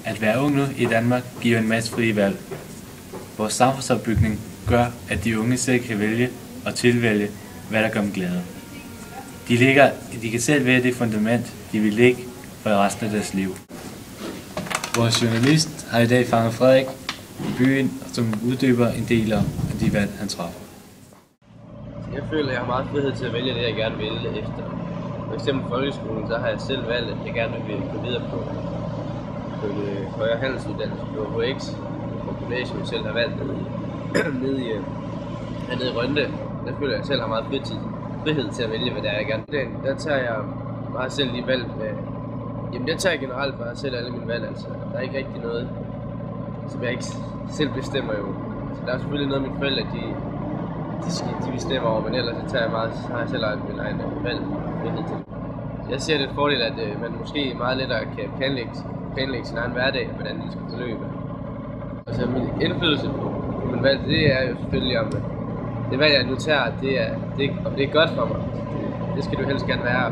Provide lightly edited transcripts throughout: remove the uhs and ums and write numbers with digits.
At være ung nu i Danmark giver en masse frie valg. Vores samfundsopbygning gør, at de unge selv kan vælge og tilvælge, hvad der gør dem glade. De kan selv vælge det fundament, de vil lægge for resten af deres liv. Vores journalist har i dag fanget Frederik i byen, som uddyber en del af de valg, han træffer. Jeg føler, at jeg har meget frihed til at vælge det, jeg gerne vil efter. For eksempel folkeskolen, så har jeg selv valgt, at jeg gerne vil gå videre på en højere handelsuddannelse på HX, på gymnasium, jeg selv har valgt hernede i Rønde. Der føler jeg, at jeg selv har meget frihed til at vælge, hvad det er, jeg gerne vil. Der tager jeg meget selv de valg med. Jamen, jeg tager generelt bare selv alle mine valg, altså. Der er ikke rigtig noget, som jeg ikke selv bestemmer jo. Så der er selvfølgelig noget, mine forældre, de bestemmer over, men ellers har jeg selv min egen valg frihed til. Jeg ser det et fordel, at man måske meget lettere kan planlægge sin egen hverdag, og hvordan den skal forløbe. Altså min indflydelse på min valg, det er jo selvfølgelig om det valg, jeg nu tager, om det er godt for mig. Det skal du helst gerne være,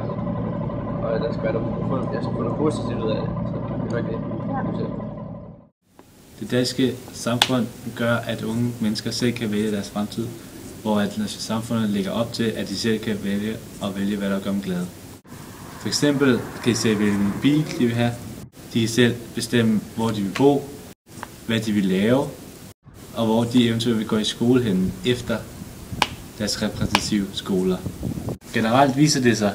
og der skal være jeg skal få noget positivt ud af det. Så det er nok det. Det danske samfund gør, at unge mennesker selv kan vælge deres fremtid, hvor at samfundet lægger op til, at de selv kan vælge, hvad der gør dem glade. For eksempel kan de selv vælge en bil, de vil have. De kan selv bestemme, hvor de vil bo, hvad de vil lave, og hvor de eventuelt vil gå i skole henne efter deres repræsentative skoler. Generelt viser det sig,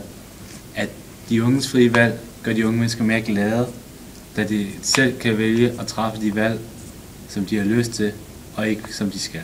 at de unges frie valg gør de unge mennesker mere glade, da de selv kan vælge at træffe de valg, som de har lyst til, og ikke som de skal.